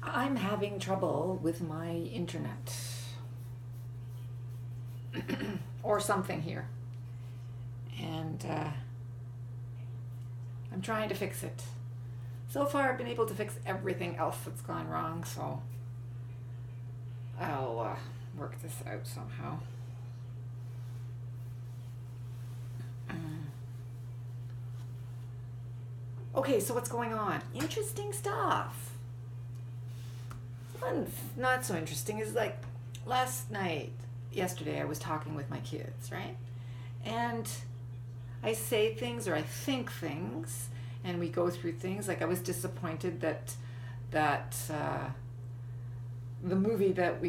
I'm having trouble with my internet or something here, and I'm trying to fix it. So far, I've been able to fix everything else that's gone wrong, so I'll work this out somehow. Okay, so what's going on? Interesting stuff. One not so interesting is like yesterday, I was talking with my kids, right? And I say things or I think things, and we go through things. Like I was disappointed that the movie that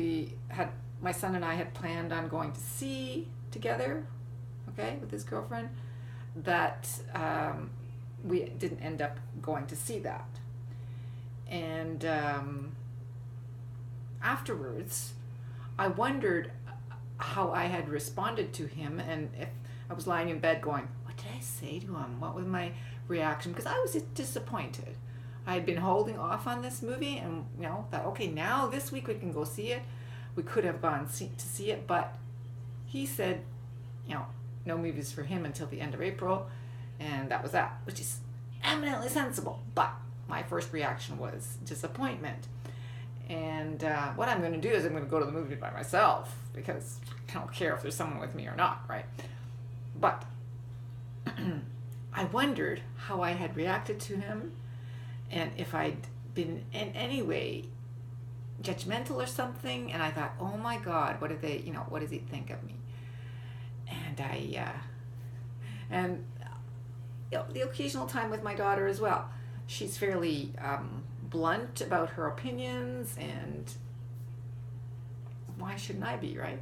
my son and I had planned on going to see together, okay, with his girlfriend, that we didn't end up going to see that. And afterwards, I wondered how I had responded to him, and if I was lying in bed going, what did I say to him? What was my reaction? Because I was disappointed. I had been holding off on this movie and, thought, okay, now this week we can go see it. We could have gone to see it, but he said, no movies for him until the end of April, and that was that, which is eminently sensible. But my first reaction was disappointment. And what I'm going to do is I'm going to go to the movie by myself because I don't care if there's someone with me or not, right? But I wondered how I had reacted to him and if I'd been in any way judgmental or something. And I thought, oh my God, what does he think of me? And the occasional time with my daughter as well. She's fairly blunt about her opinions, and why shouldn't I be, right?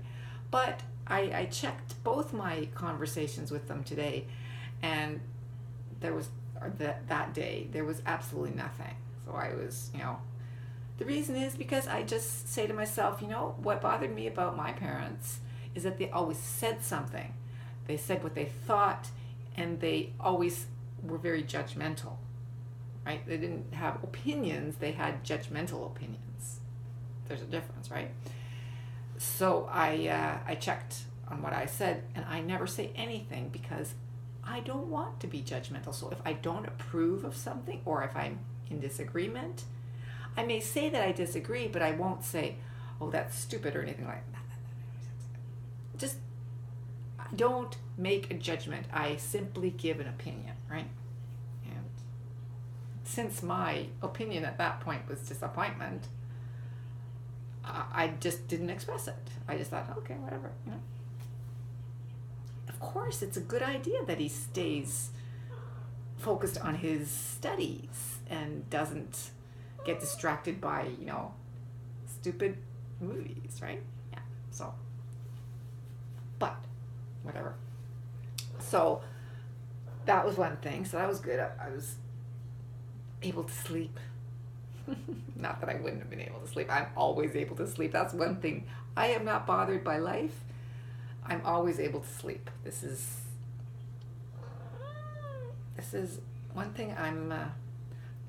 But I checked both my conversations with them today, and that day there was absolutely nothing. So I was, the reason is because I just say to myself, what bothered me about my parents is that they always said something. They said what they thought, and they always were very judgmental, right? They didn't have opinions, they had judgmental opinions. There's a difference, right? So I checked on what I said, and I never say anything because I don't want to be judgmental. So if I don't approve of something, or if I'm in disagreement, I may say that I disagree, but I won't say, oh, that's stupid or anything like that. Just don't make a judgment. I simply give an opinion, right? And since my opinion at that point was disappointment, I just didn't express it. I just thought, okay, whatever, Of course, it's a good idea that he stays focused on his studies and doesn't get distracted by, stupid movies, right? Yeah, so, but whatever. So that was one thing. So that was good. I was able to sleep. Not that I wouldn't have been able to sleep. I'm always able to sleep. That's one thing. I am not bothered by life. I'm always able to sleep. This is one thing I'm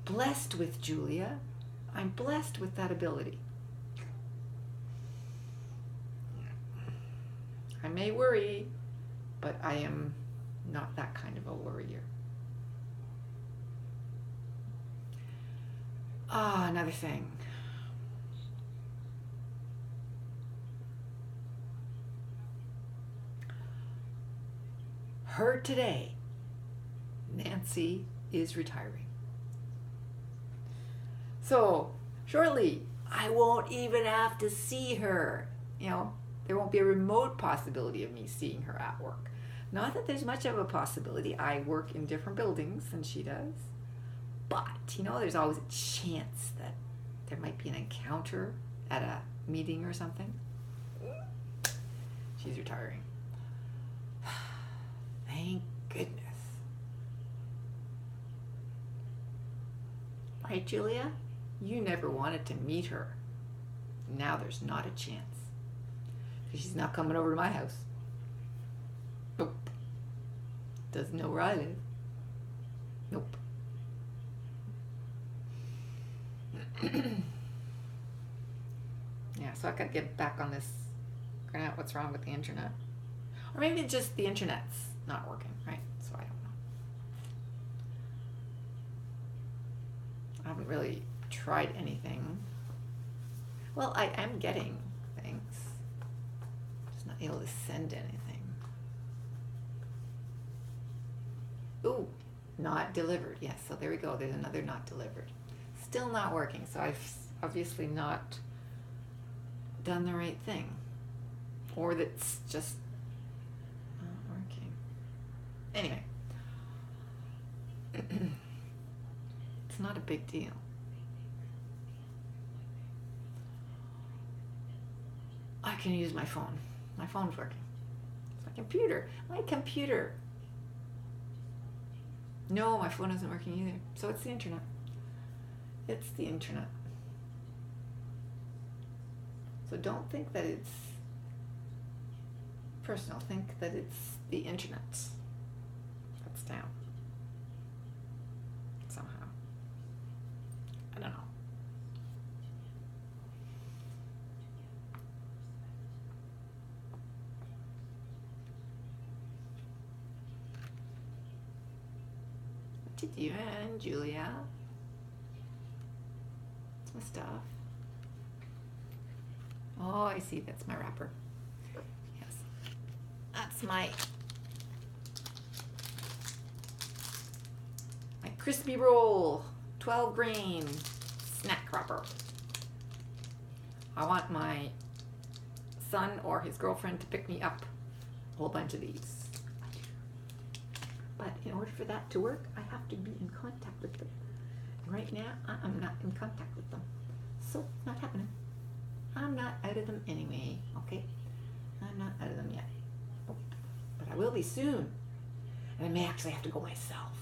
blessed with, Julia. I'm blessed with that ability. I may worry, but I am not that kind of a worrier. Another thing. Heard today, Nancy is retiring. So, shortly, I won't even have to see her. There won't be a remote possibility of me seeing her at work. Not that there's much of a possibility. I work in different buildings than she does. But, there's always a chance that there might be an encounter at a meeting or something. She's retiring. Thank goodness. Right, Julia? You never wanted to meet her. Now there's not a chance. Because she's not coming over to my house. Nope. Doesn't know where I live. Nope. Yeah, so I gotta get back on this, figuring out what's wrong with the internet. Or maybe it's just the internet's not working, right? So I don't know. I haven't really tried anything. Well, I am getting things. Just not able to send anything. Ooh, not delivered. Yes, so there we go. There's another not delivered. Still not working, so I've obviously not done the right thing. Or that's just not working. Anyway. It's not a big deal. I can use my phone. My phone's working. It's my computer. My computer. No, my phone isn't working either. So it's the internet. It's the internet. So don't think that it's personal. Think that it's the internet that's down. Somehow. I don't know. What you doing, Julia? My stuff. Oh, I see. That's my wrapper. Yes. That's my crispy roll, 12 grain snack wrapper. I want my son or his girlfriend to pick me up a whole bunch of these. But in order for that to work, I have to be in contact with them. Right now, I'm not in contact with them. So, it's not happening. I'm not out of them anyway, okay? I'm not out of them yet. Oh, but I will be soon. And I may actually have to go myself.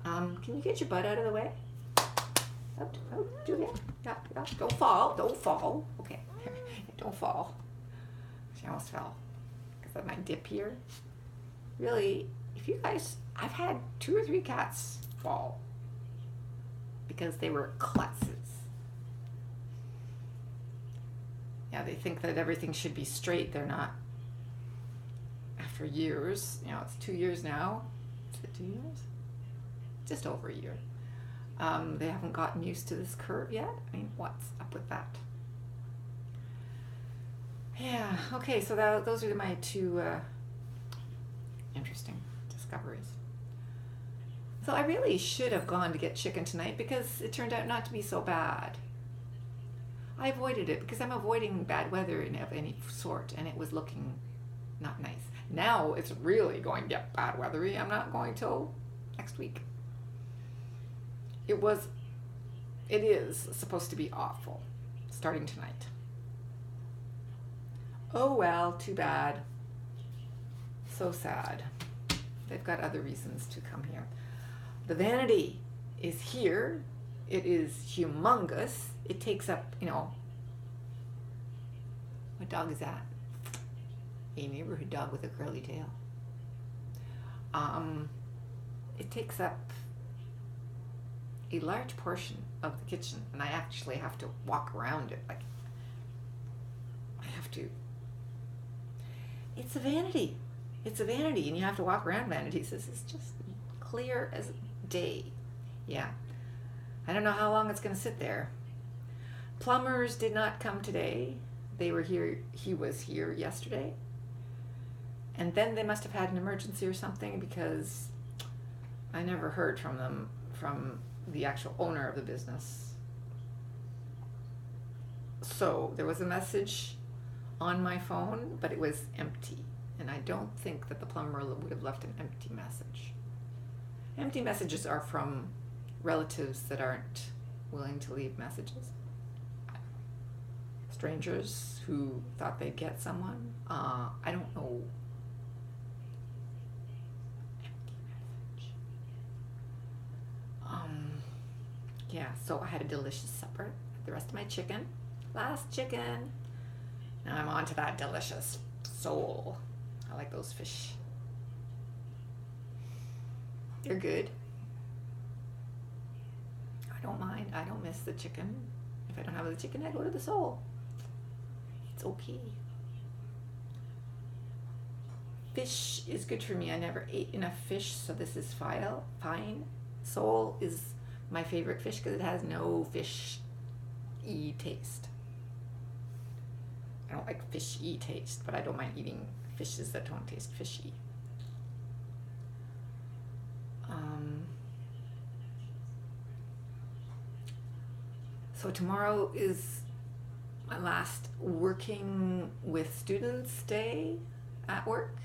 Can you get your butt out of the way? Out, Julia. Yeah. Don't fall. Okay, don't fall. She almost fell because of my dip here. Really, if you guys, I've had 2 or 3 cats fall because they were klutzes. Yeah, they think that everything should be straight. They're not. After years, it's 2 years now. Is it 2 years? Just over a year. They haven't gotten used to this curve yet. I mean, what's up with that? Yeah, okay, so those are my 2 interesting discoveries. So I really should have gone to get chicken tonight because it turned out not to be so bad. I avoided it because I'm avoiding bad weather of any sort, and it was looking not nice. Now it's really going to get bad weathery. I'm not going till next week. It is supposed to be awful starting tonight. Oh well, too bad. So sad. They've got other reasons to come here. The vanity is here. It is humongous. It takes up, what dog is that? A neighborhood dog with a curly tail. It takes up a large portion of the kitchen, and I actually have to walk around it. Like, I have to. It's a vanity. It's a vanity, and you have to walk around vanities. This is just clear as day. Yeah. I don't know how long it's going to sit there. Plumbers did not come today. They were here. He was here yesterday. And then they must have had an emergency or something because I never heard from them, from the actual owner of the business. So there was a message on my phone, but it was empty. And I don't think that the plumber would have left an empty message. Empty messages are from relatives that aren't willing to leave messages. Strangers who thought they'd get someone. I don't know. Empty message. Yeah, so I had a delicious supper. The rest of my chicken. Last chicken. Now I'm on to that delicious sole. I like those fish. They're good. I don't mind. I don't miss the chicken. If I don't have the chicken, I go to the sole. It's okay. Fish is good for me. I never ate enough fish, so this is fine. Sole is my favorite fish because it has no fish-y taste. I don't like fish-y taste, but I don't mind eating fishes that don't taste fishy. So tomorrow is my last working with students day at work.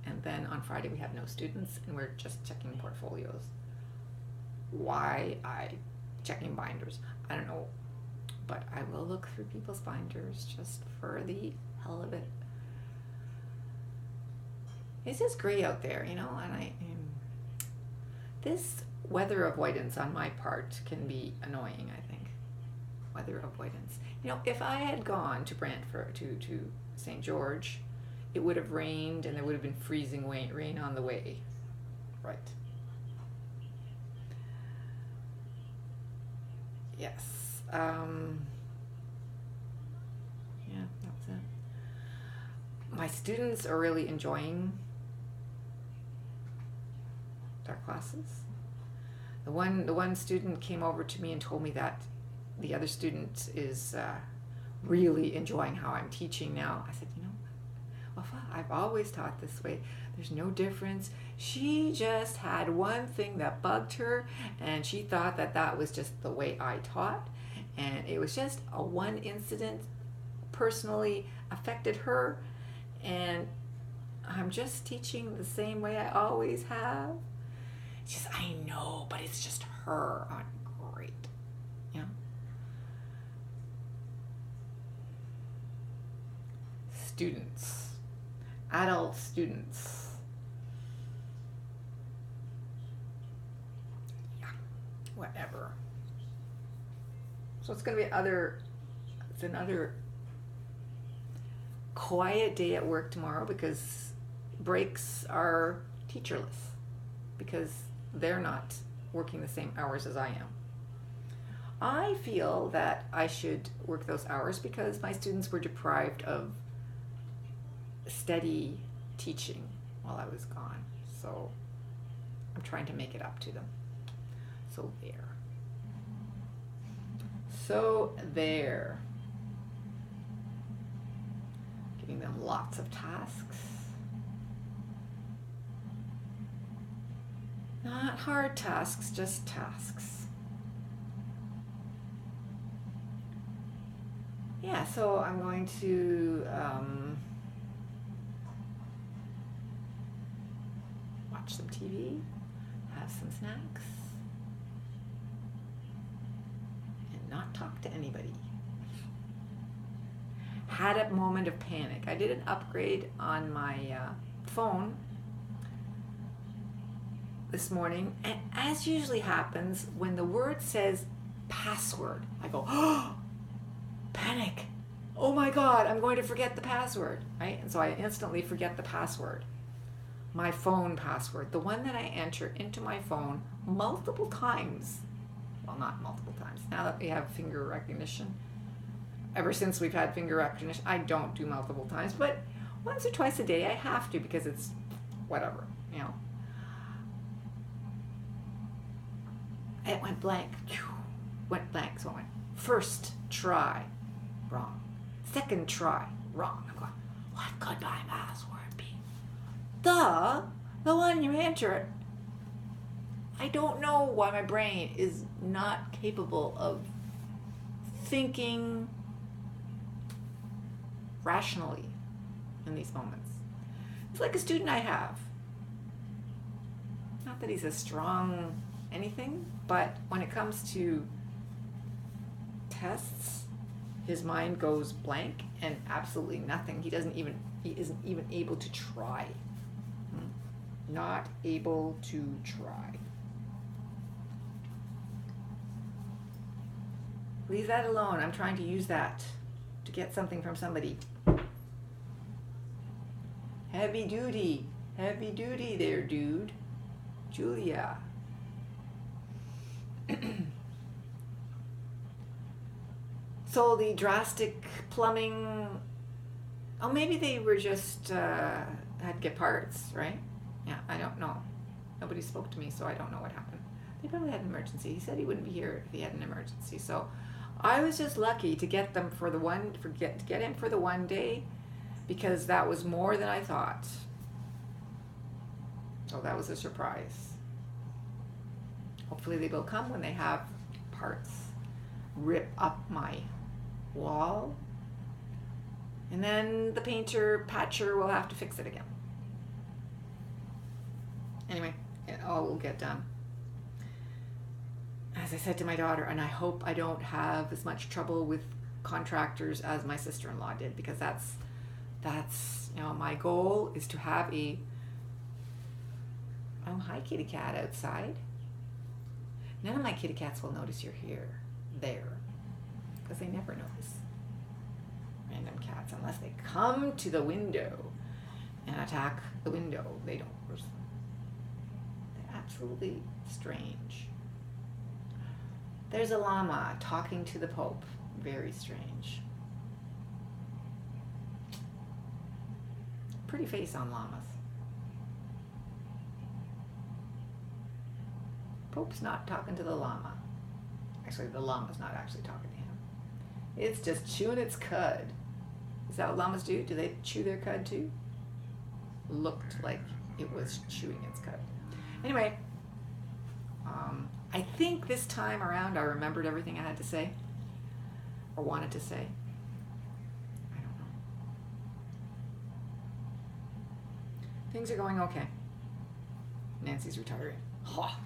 And then on Friday we have no students and we're just checking portfolios. Why I checking binders? I don't know. But I will look through people's binders just for the hell of it. It's just gray out there, and this weather avoidance on my part can be annoying, I think. Weather avoidance. If I had gone to Brantford, to St. George, it would have rained and there would have been freezing rain on the way. Right. Yes. Yeah, that's it. My students are really enjoying their classes. The one student came over to me and told me that the other student is really enjoying how I'm teaching now. I said, Wafa, I've always taught this way. There's no difference. She just had one thing that bugged her, and she thought that was just the way I taught, and it was just a one incident personally affected her, and I'm just teaching the same way I always have. She says, I know, but it's just her. I'm great. Students, adult students. Yeah, whatever. So it's going to be another quiet day at work tomorrow because breaks are teacherless because they're not working the same hours as I am. I feel that I should work those hours because my students were deprived of steady teaching while I was gone. So I'm trying to make it up to them. So there. Giving them lots of tasks. Not hard tasks, just tasks. Yeah, so I'm going to watch some TV, have some snacks, and not talk to anybody. Had a moment of panic. I did an upgrade on my phone this morning, and as usually happens, when the word says password, I go, oh, panic. Oh my God, I'm going to forget the password, right? And so I instantly forget the password. My phone password, the one that I enter into my phone multiple times. Well, not multiple times. Now that we have finger recognition, ever since we've had finger recognition, I don't do multiple times, but once or twice a day I have to because it's whatever, It went blank. Went blank, so I went first try, wrong. Second try, wrong. I'm going, what could my password be? The one you enter. I don't know why my brain is not capable of thinking rationally in these moments. It's like a student I have. Not that he's a strong anything, but when it comes to tests, his mind goes blank and absolutely nothing. He isn't even able to try. Not able to try. Leave that alone. I'm trying to use that to get something from somebody. Heavy duty there, dude. Julia. So the drastic plumbing, oh, maybe they were just had to get parts, right? Yeah, I don't know. Nobody spoke to me, so I don't know what happened. They probably had an emergency. He said he wouldn't be here if he had an emergency. So I was just lucky to get them for get him for the one day, because that was more than I thought. So that was a surprise. Hopefully they will come when they have parts. Rip up my wall, and then the patcher will have to fix it again. Anyway, it all will get done. As I said to my daughter, and I hope I don't have as much trouble with contractors as my sister-in-law did, because that's my goal is to have a hi kitty cat outside. None of my kitty cats will notice you're there, because they never notice random cats unless they come to the window and attack the window. They don't. They're absolutely strange. There's a llama talking to the Pope. Very strange. Pretty face on llamas. Pope's not talking to the llama. Actually, the llama's not actually talking to him. It's just chewing its cud. Is that what llamas do? Do they chew their cud too? Looked like it was chewing its cud. Anyway, I think this time around I remembered everything I had to say or wanted to say. I don't know. Things are going okay. Nancy's retiring. Ha!